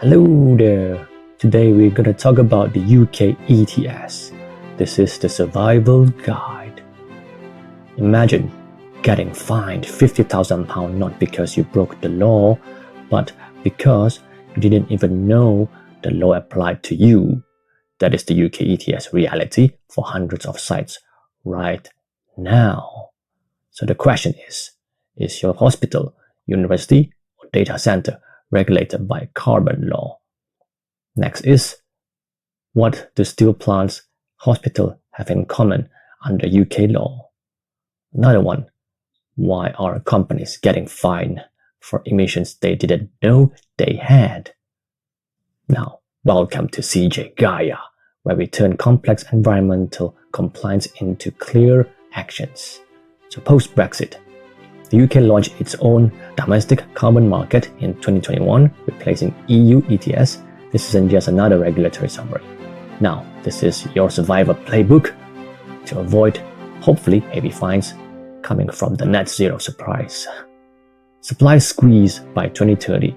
Hello there! Today we're going to talk about the UK ETS. This is the survival guide. Imagine getting fined £50,000 not because you broke the law, but because you didn't even know the law applied to you. That is the UK ETS reality for hundreds of sites right now. So the question is your hospital, university, or data center regulated by carbon law? Next is, what do steel plants, hospitals have in common under UK law? Another one, why are companies getting fined for emissions they didn't know they had? Now, welcome to CJgaia, where we turn complex environmental compliance into clear actions. So post-Brexit, the UK launched its own domestic carbon market in 2021, replacing EU ETS. This isn't just another regulatory summary. Now, this is your survival playbook to avoid, hopefully, heavy fines coming from the net zero supply squeeze by 2030.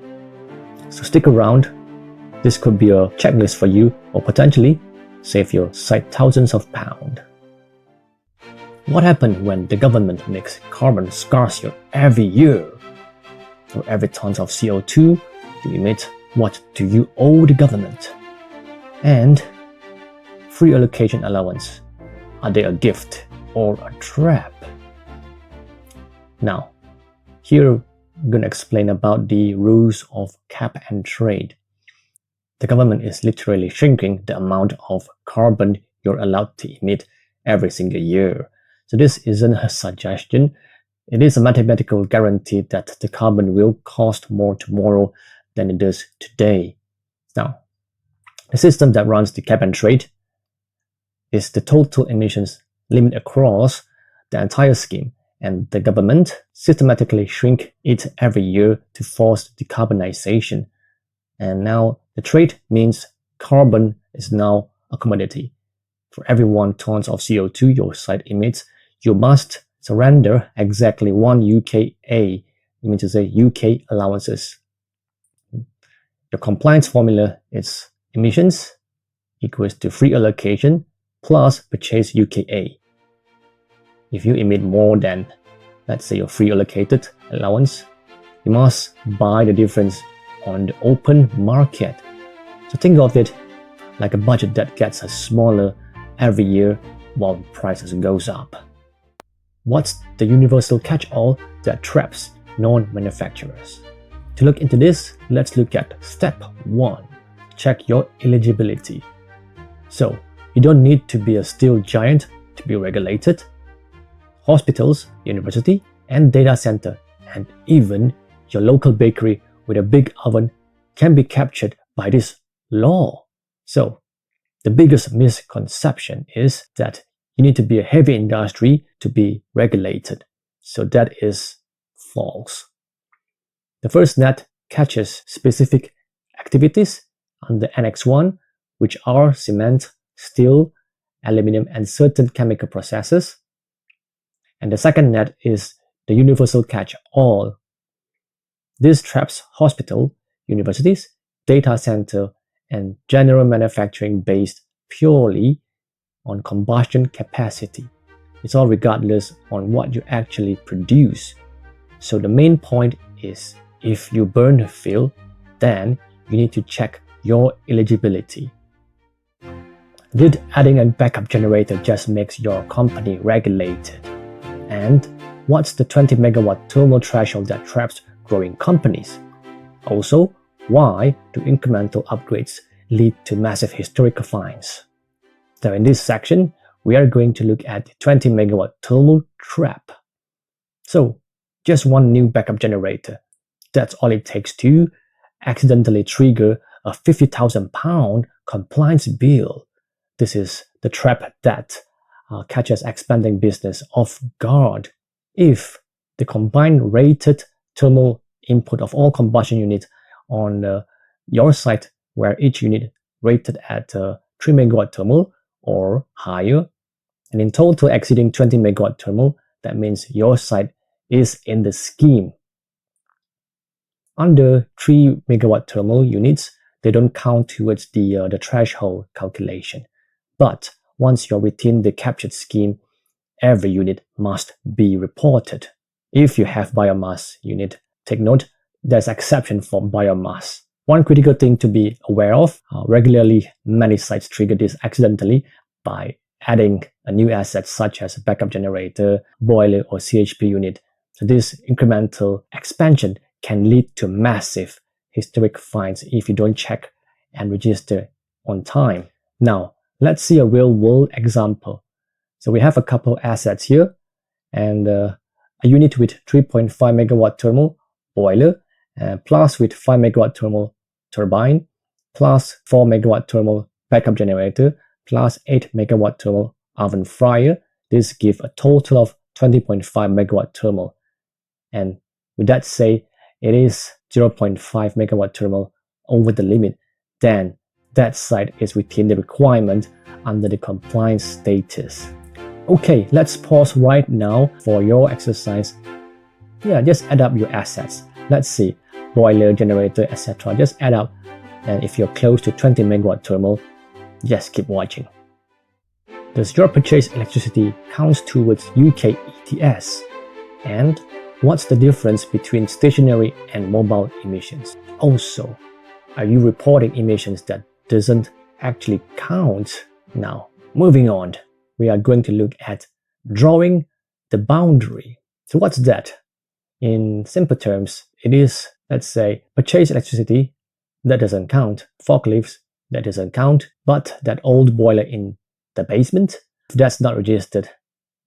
So stick around. This could be a checklist for you, or potentially save your site thousands of pounds. What happens when the government makes carbon scarcer every year? For every ton of CO2 you emit, what do you owe the government? And free allocation allowance, are they a gift or a trap? Now, here I'm going to explain about the rules of cap and trade. The government is literally shrinking the amount of carbon you're allowed to emit every single year. So this isn't a suggestion. It is a mathematical guarantee that the carbon will cost more tomorrow than it does today. Now, the system that runs the cap and trade is the total emissions limit across the entire scheme, and the government systematically shrink it every year to force decarbonization. And now the trade means carbon is now a commodity. For every 1 ton of CO2 your site emits, you must surrender exactly 1 UKA, you mean to say UK allowances. Your compliance formula is emissions equals to free allocation plus purchase UKA. If you emit more than, let's say, your free allocated allowance, you must buy the difference on the open market. So think of it like a budget that gets smaller every year while prices goes up. What's the universal catch-all that traps non-manufacturers? To look into this, let's look at step 1. Check your eligibility. So, you don't need to be a steel giant to be regulated. Hospitals, university, and data center, and even your local bakery with a big oven can be captured by this law. So, the biggest misconception is that you need to be a heavy industry to be regulated. So that is false. The first net catches specific activities under Annex 1, which are cement, steel, aluminum, and certain chemical processes. And the second net is the universal catch-all. This traps hospital, universities, data center, and general manufacturing based purely on combustion capacity. It's all regardless on what you actually produce. So the main point is, if you burn fuel, then you need to check your eligibility. Did adding a backup generator just makes your company regulated? And what's the 20 megawatt thermal threshold that traps growing companies? Also, why do incremental upgrades lead to massive historical fines? So in this section, we are going to look at the 20 megawatt thermal trap. So, just one new backup generator. That's all it takes to accidentally trigger a £50,000 compliance bill. This is the trap that catches expanding business off guard. If the combined rated thermal input of all combustion units on your site, where each unit rated at 3 megawatt thermal or higher, and in total exceeding 20 megawatt thermal, that means your site is in the scheme. Under 3 megawatt thermal units, they don't count towards the threshold calculation. But once you're within the captured scheme, every unit must be reported. If you have biomass unit, take note, there's exception for biomass. One critical thing to be aware of, regularly many sites trigger this accidentally by adding a new asset such as a backup generator, boiler or CHP unit. So this incremental expansion can lead to massive historic fines if you don't check and register on time. Now, let's see a real-world example. So we have a couple assets here, and a unit with 3.5 megawatt thermal boiler, plus with 5 megawatt thermal turbine, plus 4 megawatt thermal backup generator, plus 8 megawatt thermal oven fryer. This gives a total of 20.5 megawatt thermal. And with that say, it is 0.5 megawatt thermal over the limit, then that site is within the requirement under the compliance status. Okay, let's pause right now for your exercise. Yeah, just add up your assets. Let's see, boiler, generator, etc. Just add up. And if you're close to 20 megawatt thermal, just keep watching. Does your purchased electricity count towards UK ETS? And what's the difference between stationary and mobile emissions? Also, are you reporting emissions that doesn't actually count? Now, moving on, we are going to look at drawing the boundary. So what's that? In simple terms, it is, let's say, purchased electricity, that doesn't count. Forklifts, that doesn't count. But that old boiler in the basement, if that's not registered,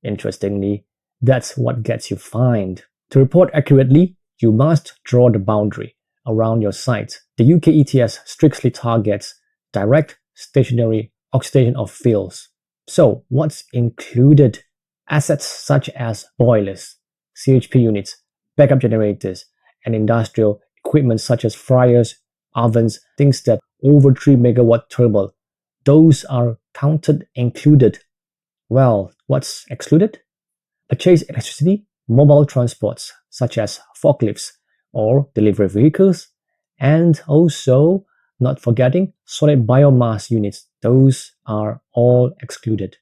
interestingly, that's what gets you fined. To report accurately, you must draw the boundary around your site. The UK ETS strictly targets direct stationary oxidation of fuels. So what's included? Assets such as boilers, CHP units, backup generators, and industrial equipment such as fryers, ovens, things that over 3 megawatt thermal, those are counted included. Well, what's excluded? Purchased electricity, mobile transports such as forklifts or delivery vehicles, and also not forgetting solid biomass units. Those are all excluded.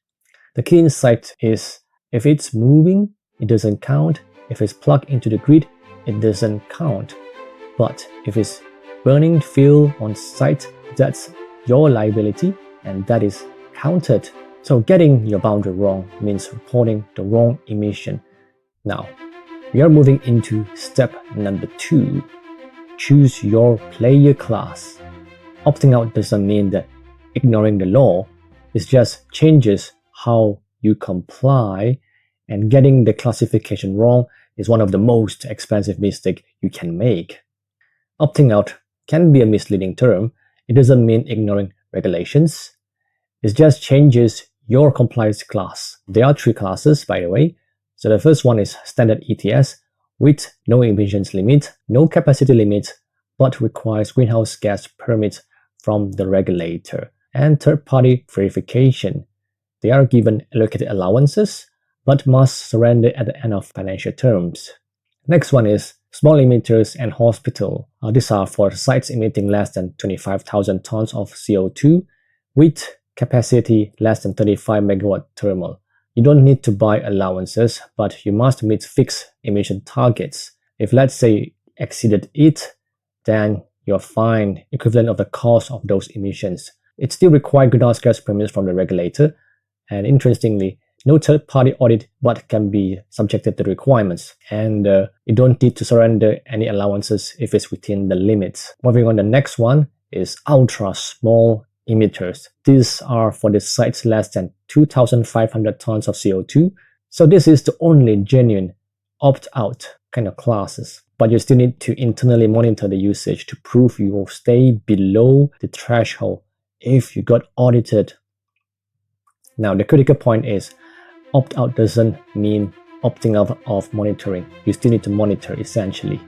The key insight is if it's moving, it doesn't count. If it's plugged into the grid, it doesn't count. But if it's burning fuel on site, that's your liability and that is counted. So getting your boundary wrong means reporting the wrong emission. Now, we are moving into step number 2. Choose your player class. Opting out doesn't mean that ignoring the law. It just changes how you comply, and getting the classification wrong is one of the most expensive mistakes you can make. Opting out can be a misleading term. It doesn't mean ignoring regulations. It just changes your compliance class. There are 3 classes, by the way. So the first one is standard ETS with no emissions limit, no capacity limit, but requires greenhouse gas permit from the regulator, and third-party verification. They are given allocated allowances, but must surrender at the end of financial terms. Next one is small emitters and hospital. These are for sites emitting less than 25,000 tons of CO2 with capacity less than 35 megawatt thermal. You don't need to buy allowances, but you must meet fixed emission targets. If let's say exceeded it, then you're fined equivalent of the cost of those emissions. It still requires greenhouse gas permits from the regulator, and interestingly, no third-party audit but can be subjected to the requirements, and you don't need to surrender any allowances if it's within the limits. Moving on, the next one is ultra small emitters. These are for the sites less than 2,500 tons of CO2. So this is the only genuine opt-out kind of classes, but you still need to internally monitor the usage to prove you will stay below the threshold if you got audited. Now the critical point is opt-out doesn't mean opting out of monitoring. You still need to monitor essentially.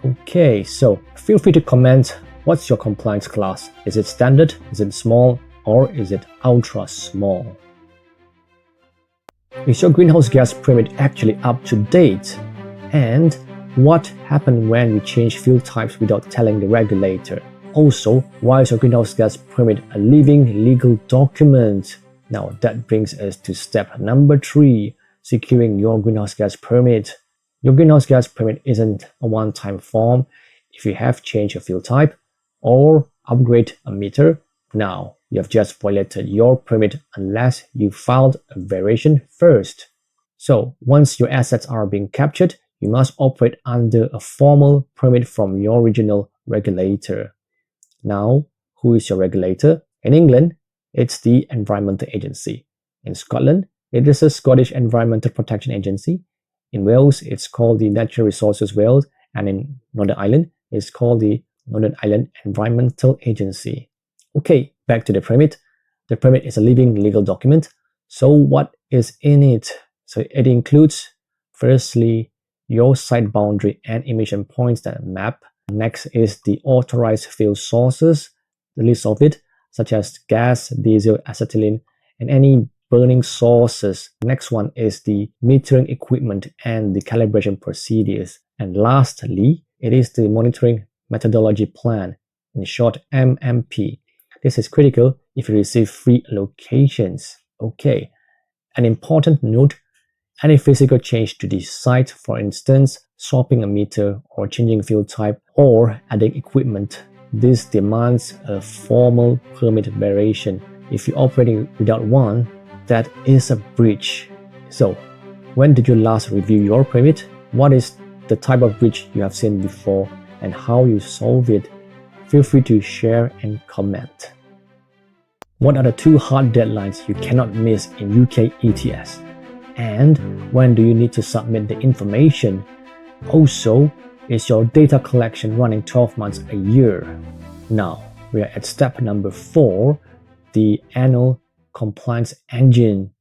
Okay, so feel free to comment. What's your compliance class? Is it standard? Is it small? Or is it ultra small? Is your greenhouse gas permit actually up to date? And what happened when you change fuel types without telling the regulator? Also, why is your greenhouse gas permit a living legal document? Now that brings us to step number 3, securing your greenhouse gas permit. Your greenhouse gas permit isn't a one-time form. If you have changed your fuel type or upgrade a meter, now you have just violated your permit unless you filed a variation first. So once your assets are being captured, you must operate under a formal permit from your regional regulator. Now, who is your regulator? In England, it's the Environmental Agency. In Scotland, it is the Scottish Environmental Protection Agency. In Wales, it's called the Natural Resources Wales, and in Northern Ireland, it's called the Northern Ireland Environmental Agency. Okay, back to the permit. The permit is a living legal document. So what is in it? So it includes, firstly, your site boundary and emission points that map. Next is the authorized fuel sources, the list of it, such as gas, diesel, acetylene, and any burning sources. Next one is the metering equipment and the calibration procedures. And lastly, it is the monitoring methodology plan, in short MMP. This is critical if you receive free allocations. Okay, an important note, any physical change to the site, for instance, swapping a meter or changing fuel type or adding equipment, this demands a formal permit variation. If you're operating without one, that is a breach. So, when did you last review your permit? What is the type of breach you have seen before and how you solve it? Feel free to share and comment. What are the 2 hard deadlines you cannot miss in UK ETS? And when do you need to submit the information? Also, is your data collection running 12 months a year? Now, we are at step number 4, the annual compliance engine.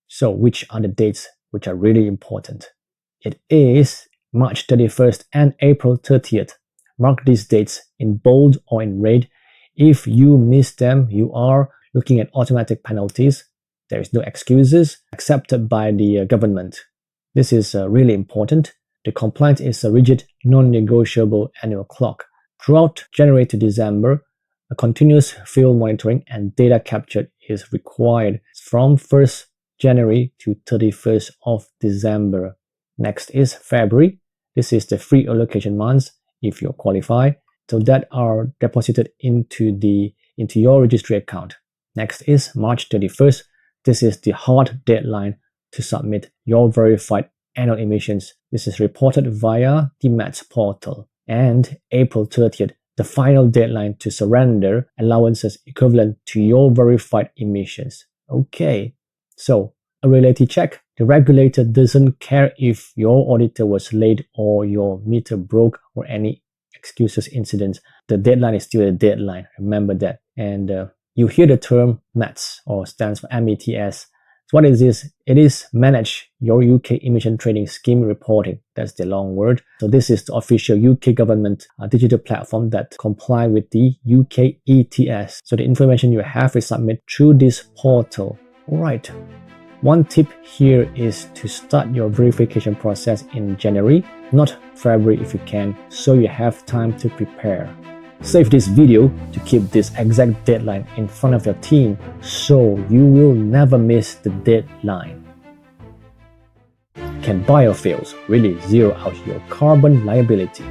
So, which are the dates which are really important? It is March 31st and April 30th. Mark these dates in bold or in red. If you miss them, you are looking at automatic penalties. There is no excuses accepted by the government. This is really important. The compliance is a rigid, non-negotiable annual clock. Throughout January to December, a continuous fuel monitoring and data capture is required from 1st January to 31st of December. Next is February. This is the free allocation months if you qualify, so that are deposited into your registry account. Next is March 31st. This is the hard deadline to submit your verified annual emissions. This is reported via the MATS portal. And April 30th, the final deadline to surrender allowances equivalent to your verified emissions. Okay, so a reality check. The regulator doesn't care if your auditor was late or your meter broke or any excuses incidents. The deadline is still a deadline. Remember that. And you hear the term MATS, or stands for MWth. So what is this? It is Manage Your UK Emission Trading Scheme Reporting. That's the long word. So this is the official UK government digital platform that comply with the UK ETS. So the information you have is submit through this portal. Alright. One tip here is to start your verification process in January, not February if you can, so you have time to prepare. Save this video to keep this exact deadline in front of your team so you will never miss the deadline. Can biofuels really zero out your carbon liability?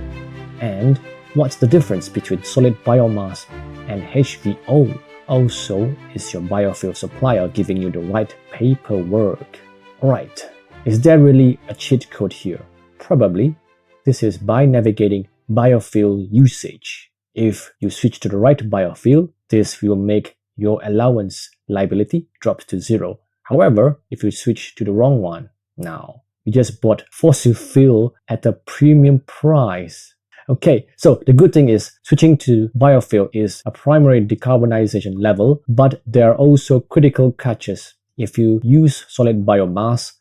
And what's the difference between solid biomass and HVO? Also, is your biofuel supplier giving you the right paperwork? Alright, is there really a cheat code here? Probably. This is by navigating biofuel usage. If you switch to the right biofuel, this will make your allowance liability drop to 0. However, if you switch to the wrong one, now you just bought fossil fuel at a premium price. Okay, so the good thing is switching to biofuel is a primary decarbonization level, but there are also critical catches. If you use solid biomass,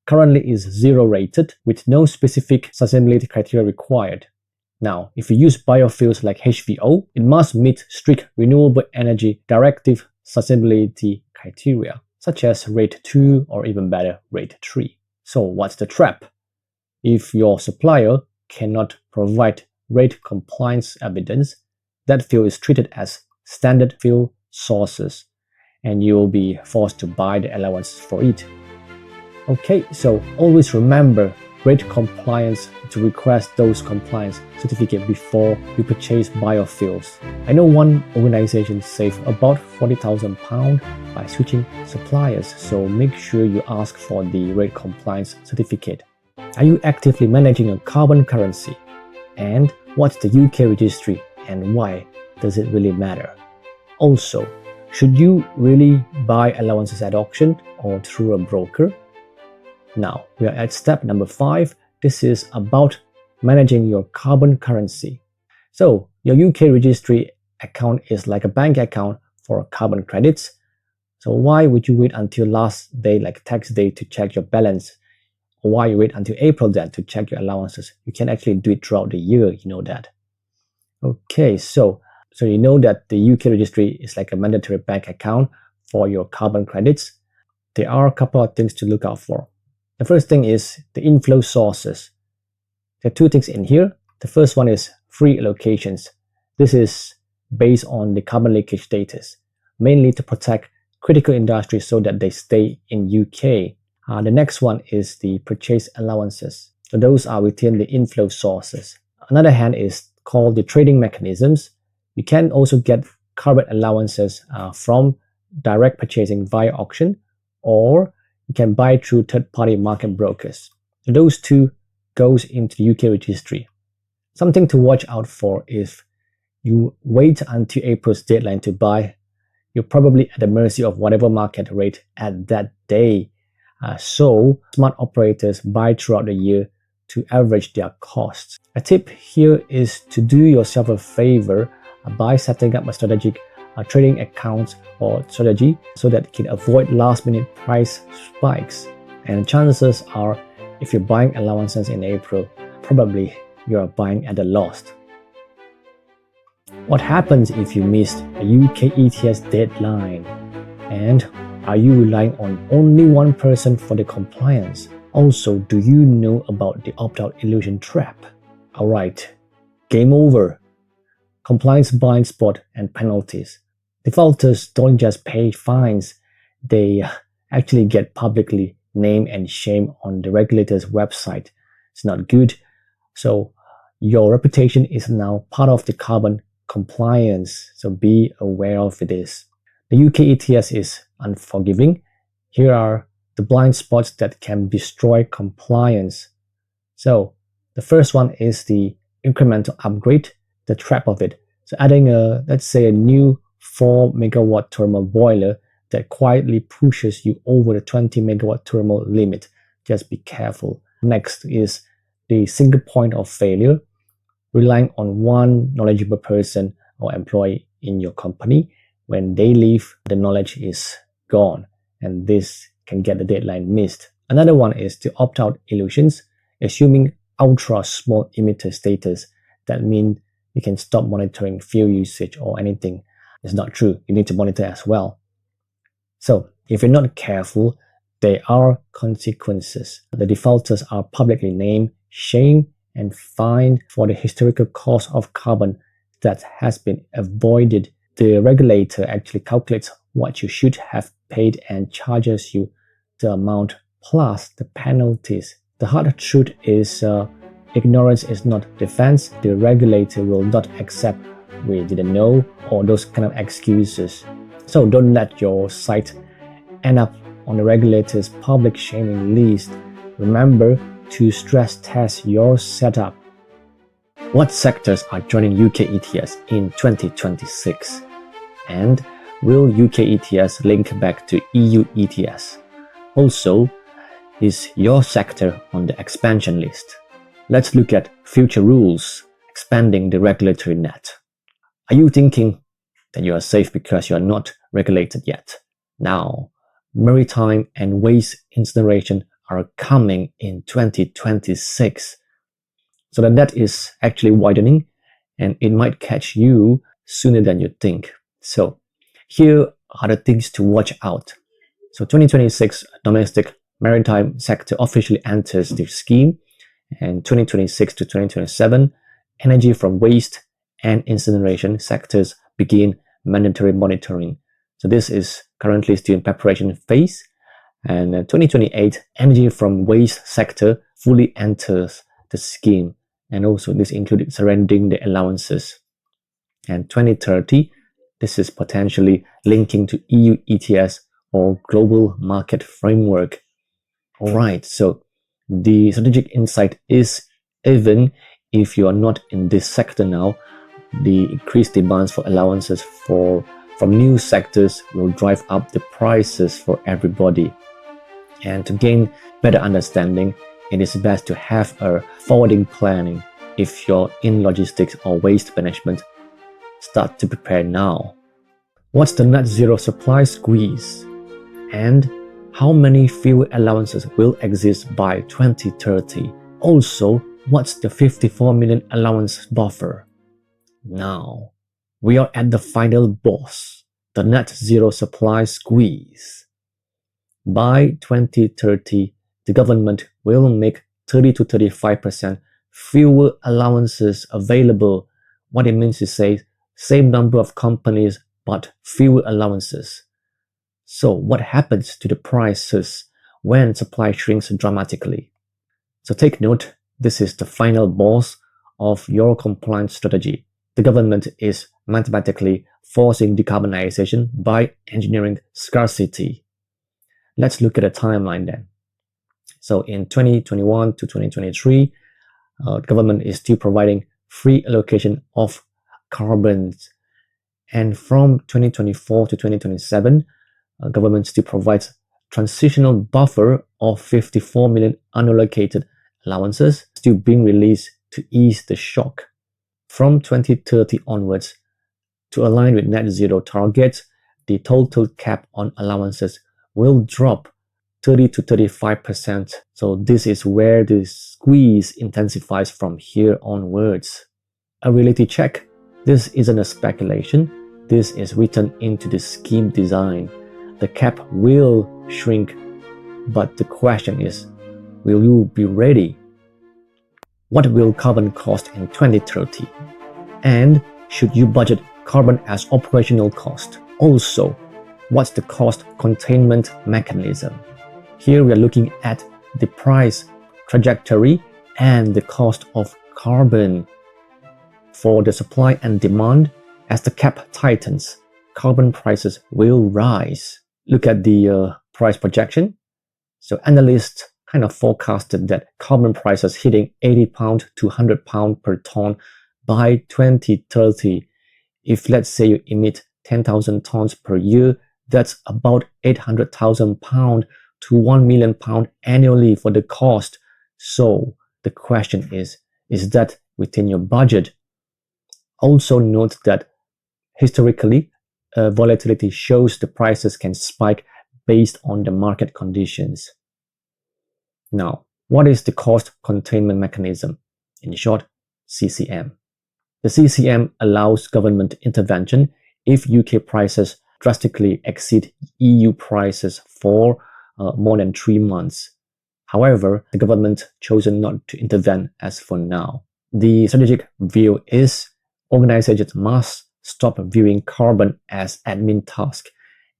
currently is 0 rated with no specific sustainability criteria required. Now, if you use biofuels like HVO, it must meet strict Renewable Energy Directive sustainability criteria, such as rate 2 or even better, rate 3. So what's the trap? If your supplier cannot provide rate compliance evidence, that fuel is treated as standard fuel sources, and you will be forced to buy the allowance for it. Okay, so always remember rate compliance to request those compliance certificates before you purchase biofuels. I know one organization saved about £40,000 by switching suppliers, so make sure you ask for the rate compliance certificate. Are you actively managing a carbon currency? And what's the UK registry and why does it really matter? Also, should you really buy allowances at auction or through a broker? Now, we are at step number 5. This is about managing your carbon currency. So, your UK registry account is like a bank account for carbon credits. So why would you wait until last day, like tax day, to check your balance? Or why you wait until April then to check your allowances? You can actually do it throughout the year, you know that. Okay, so you know that the UK registry is like a mandatory bank account for your carbon credits. There are a couple of things to look out for. The first thing is the inflow sources. There are 2 things in here. The first one is free allocations. This is based on the carbon leakage status, mainly to protect critical industries so that they stay in UK. The next one is the purchase allowances. So those are within the inflow sources. Another hand is called the trading mechanisms. You can also get carbon allowances from direct purchasing via auction, or you can buy through third-party market brokers. So those 2 goes into the UK registry. Something to watch out for if you wait until April's deadline to buy, you're probably at the mercy of whatever market rate at that day. So smart operators buy throughout the year to average their costs. A tip here is to do yourself a favor by setting up a strategic trading account or strategy so that you can avoid last-minute price spikes. And chances are, if you're buying allowances in April, probably you are buying at a loss. What happens if you missed a UK ETS deadline? And are you relying on only one person for the compliance? Also, do you know about the opt-out illusion trap? Alright, game over. Compliance blind spot and penalties. Defaulters don't just pay fines, they actually get publicly named and shamed on the regulator's website. It's not good. So your reputation is now part of the carbon compliance, so be aware of this. The UK ETS is unforgiving. Here are the blind spots that can destroy compliance. So the first one is the incremental upgrade, the trap of it. So adding let's say a new 4 megawatt thermal boiler that quietly pushes you over the 20 megawatt thermal limit. Just be careful. Next is the single point of failure, relying on one knowledgeable person or employee in your company. When they leave, the knowledge is gone, and this can get the deadline missed. Another one is the opt-out illusions, assuming ultra small emitter status. That means you can stop monitoring fuel usage or anything. It's not true. You need to monitor as well. So if you're not careful, there are consequences. The defaulters are publicly named, shamed, and fined for the historical cost of carbon that has been avoided. The regulator actually calculates what you should have paid and charges you the amount plus the penalties. The hard truth is ignorance is not defense. The regulator will not accept we didn't know or those kind of excuses. So don't let your site end up on the regulator's public shaming list. Remember to stress test your setup. What sectors are joining UK ETS in 2026? And will UK ETS link back to EU ETS? Also, is your sector on the expansion list? Let's look at future rules expanding the regulatory net. Are you thinking that you are safe because you are not regulated yet? Now, maritime and waste incineration are coming in 2026. So the net is actually widening and it might catch you sooner than you think. So here are the things to watch out. So 2026 domestic maritime sector officially enters the scheme, and 2026 to 2027 energy from waste and incineration sectors begin mandatory monitoring. So this is currently still in preparation phase. And 2028, energy from waste sector fully enters the scheme. And also this included surrendering the allowances. And 2030, this is potentially linking to EU ETS or global market framework. All right, so the strategic insight is, even if you are not in this sector now, the increased demands for allowances from new sectors will drive up the prices for everybody. And to gain better understanding, it is best to have a forwarding planning. If you're in logistics or waste management, start to prepare now. What's the net zero supply squeeze? And how many fuel allowances will exist by 2030? Also, what's the 54 million allowance buffer? Now, we are at the final boss, the net zero supply squeeze. By 2030, the government will make 30 to 35% fuel allowances available. What it means is say, same number of companies, but fuel allowances. So what happens to the prices when supply shrinks dramatically? So take note, this is the final boss of your compliance strategy. The government is mathematically forcing decarbonization by engineering scarcity. Let's look at a timeline then. So in 2021 to 2023, the government is still providing free allocation of carbons. And from 2024 to 2027, government still provides transitional buffer of 54 million unallocated allowances still being released to ease the shock. From 2030 onwards, to align with net zero targets, the total cap on allowances will drop 30 to 35%. So this is where the squeeze intensifies from here onwards. A reality check. This isn't a speculation. This is written into the scheme design. The cap will shrink, but the question is, will you be ready? What will carbon cost in 2030? And should you budget carbon as operational cost? Also, what's the cost containment mechanism? Here we are looking at the price trajectory and the cost of carbon. For the supply and demand, as the cap tightens, carbon prices will rise. Look at the price projection. So analysts kind of forecasted that carbon prices hitting £80 to £100 per ton by 2030. If let's say you emit 10,000 tons per year, that's about £800,000 to £1 million annually for the cost. So the question is that within your budget? Also note that historically, volatility shows the prices can spike based on the market conditions. Now, what is the cost containment mechanism? In short, CCM. The CCM allows government intervention if UK prices drastically exceed EU prices for more than 3 months. However, the government chosen not to intervene as for now. The strategic view is organizations must stop viewing carbon as admin task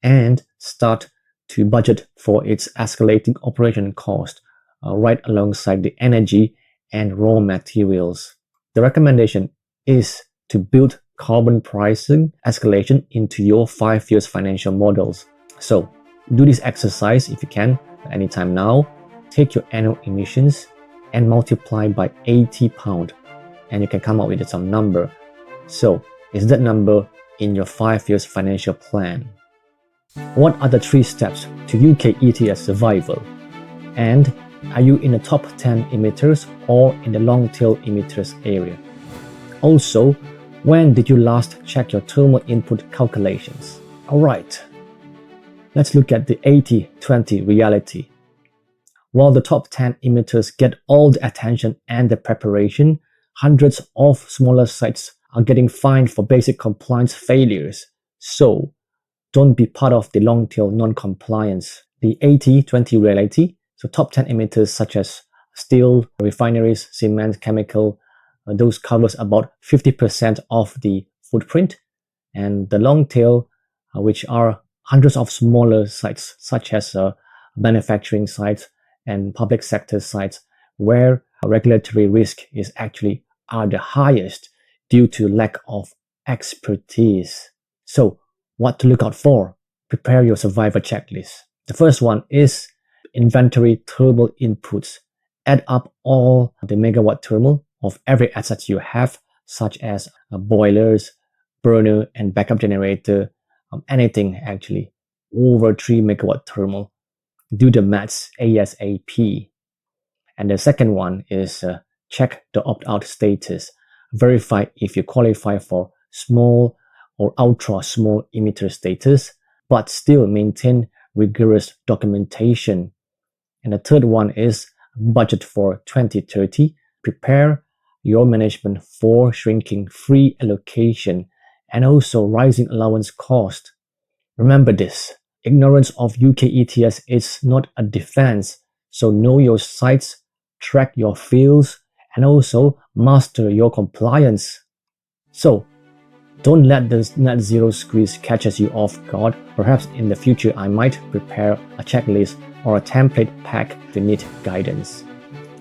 and start to budget for its escalating operation cost right alongside the energy and raw materials. The recommendation is to build carbon pricing escalation into your 5 years financial models. So do this exercise if you can anytime now. Take your annual emissions and multiply by £80 and you can come up with some number. So is that number in your 5 years financial plan? What are the 3 steps to UK ETS survival? And are you in the top 10 emitters or in the long tail emitters area? Also, when did you last check your thermal input calculations? Alright, let's look at the 80-20 reality. While the top 10 emitters get all the attention and the preparation, hundreds of smaller sites are getting fined for basic compliance failures. So, don't be part of the long tail non-compliance. The 80-20 reality, so top 10 emitters such as steel, refineries, cement, chemical, those covers about 50% of the footprint, and the long tail, which are hundreds of smaller sites, such as manufacturing sites and public sector sites, where regulatory risk is actually are the highest due to lack of expertise. So, what to look out for? Prepare your survivor checklist. The first one is inventory thermal inputs. Add up all the megawatt thermal of every asset you have, such as boilers, burner, and backup generator, anything actually over 3 megawatt thermal. Do the maths ASAP. And the second one is check the opt-out status. Verify if you qualify for small or ultra small emitter status, but still maintain rigorous documentation. And the third one is budget for 2030. Prepare your management for shrinking free allocation and also rising allowance cost. Remember this, ignorance of UK ETS is not a defense, so know your sites, track your fields, and also master your compliance. So, don't let the net zero squeeze catches you off guard. Perhaps in the future I might prepare a checklist or a template pack to need guidance.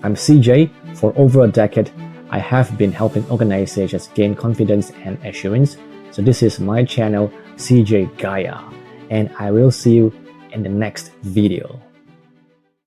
I'm CJ. For over a decade, I have been helping organizations gain confidence and assurance. So this is my channel, CJgaia, and I will see you in the next video.